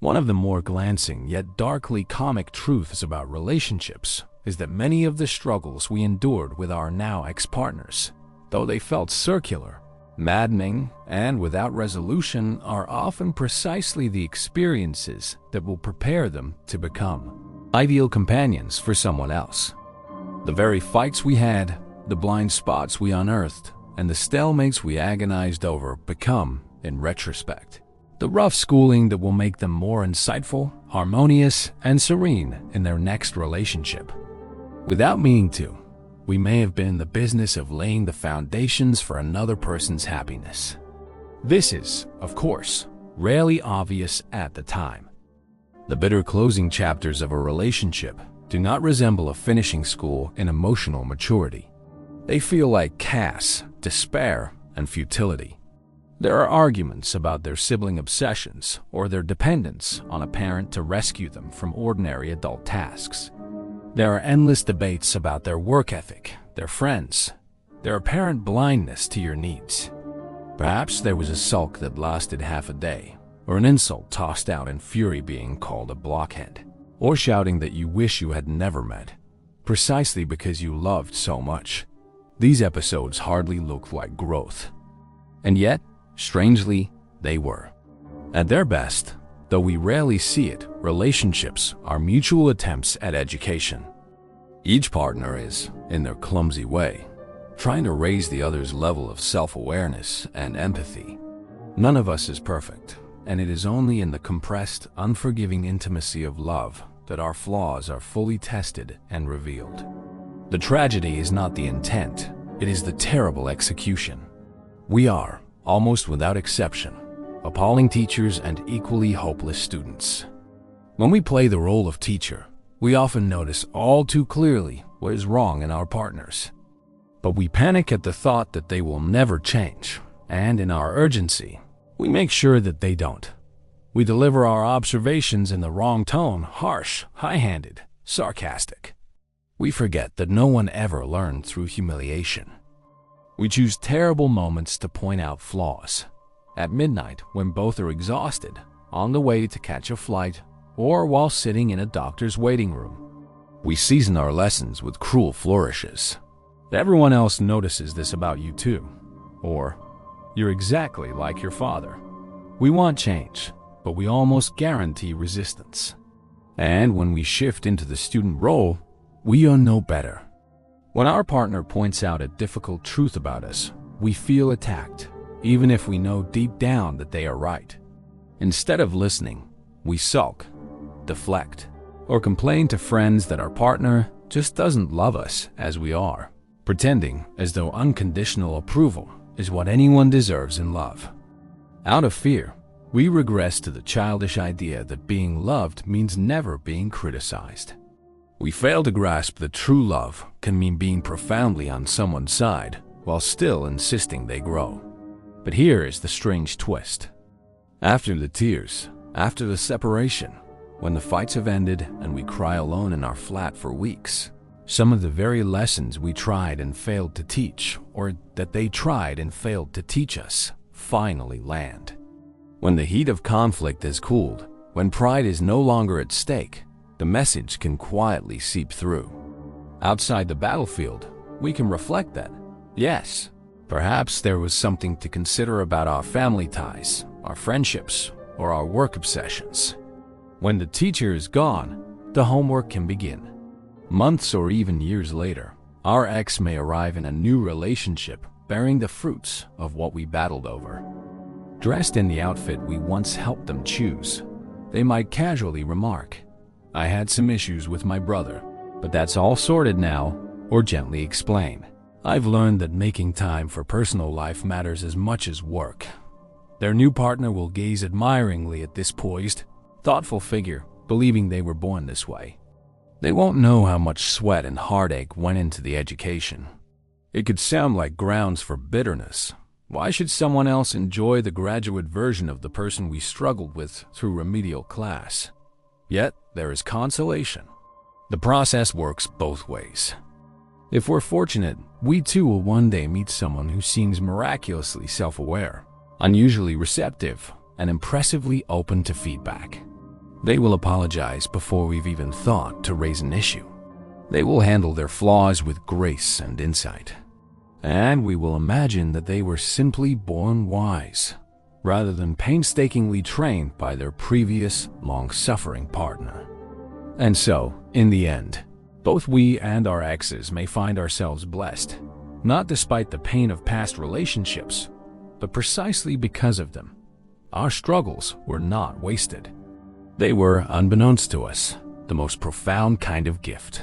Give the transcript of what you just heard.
One of the more glancing yet darkly comic truths about relationships is that many of the struggles we endured with our now ex-partners, though they felt circular, maddening, and without resolution, are often precisely the experiences that will prepare them to become ideal companions for someone else. The very fights we had, the blind spots we unearthed, and the stalemates we agonized over become, in retrospect, the rough schooling that will make them more insightful, harmonious, and serene in their next relationship. Without meaning to, we may have been in the business of laying the foundations for another person's happiness. This is, of course, rarely obvious at the time. The bitter closing chapters of a relationship do not resemble a finishing school in emotional maturity. They feel like chaos, despair, and futility. There are arguments about their sibling obsessions or their dependence on a parent to rescue them from ordinary adult tasks. There are endless debates about their work ethic, their friends, their apparent blindness to your needs. Perhaps there was a sulk that lasted half a day, or an insult tossed out in fury being called a blockhead, or shouting that you wish you had never met, precisely because you loved so much. These episodes hardly look like growth. And yet, strangely, they were. At their best, though we rarely see it, relationships are mutual attempts at education. Each partner is, in their clumsy way, trying to raise the other's level of self-awareness and empathy. None of us is perfect, and it is only in the compressed, unforgiving intimacy of love that our flaws are fully tested and revealed. The tragedy is not the intent, it is the terrible execution. We are, almost without exception, appalling teachers and equally hopeless students. When we play the role of teacher, we often notice all too clearly what is wrong in our partners. But we panic at the thought that they will never change, and in our urgency, we make sure that they don't. We deliver our observations in the wrong tone, harsh, high-handed, sarcastic. We forget that no one ever learned through humiliation. We choose terrible moments to point out flaws. At midnight, when both are exhausted, on the way to catch a flight, or while sitting in a doctor's waiting room. We season our lessons with cruel flourishes. Everyone else notices this about you too. Or, you're exactly like your father. We want change, but we almost guarantee resistance. And when we shift into the student role, we are no better. When our partner points out a difficult truth about us, we feel attacked, even if we know deep down that they are right. Instead of listening, we sulk, deflect, or complain to friends that our partner just doesn't love us as we are, pretending as though unconditional approval is what anyone deserves in love. Out of fear, we regress to the childish idea that being loved means never being criticized. We fail to grasp that true love can mean being profoundly on someone's side while still insisting they grow. But here is the strange twist. After the tears, after the separation, when the fights have ended and we cry alone in our flat for weeks, some of the very lessons we tried and failed to teach, or that they tried and failed to teach us, finally land. When the heat of conflict has cooled, when pride is no longer at stake, the message can quietly seep through. Outside the battlefield, we can reflect that, yes, perhaps there was something to consider about our family ties, our friendships, or our work obsessions. When the teacher is gone, the homework can begin. Months or even years later, our ex may arrive in a new relationship bearing the fruits of what we battled over. Dressed in the outfit we once helped them choose, they might casually remark, "I had some issues with my brother, but that's all sorted now," or gently explain, "I've learned that making time for personal life matters as much as work." Their new partner will gaze admiringly at this poised, thoughtful figure, believing they were born this way. They won't know how much sweat and heartache went into the education. It could sound like grounds for bitterness. Why should someone else enjoy the graduate version of the person we struggled with through remedial class? Yet, there is consolation. The process works both ways. If we're fortunate, we too will one day meet someone who seems miraculously self-aware, unusually receptive, and impressively open to feedback. They will apologize before we've even thought to raise an issue. They will handle their flaws with grace and insight. And we will imagine that they were simply born wise, rather than painstakingly trained by their previous long-suffering partner. And so, in the end, both we and our exes may find ourselves blessed, not despite the pain of past relationships, but precisely because of them. Our struggles were not wasted. They were, unbeknownst to us, the most profound kind of gift.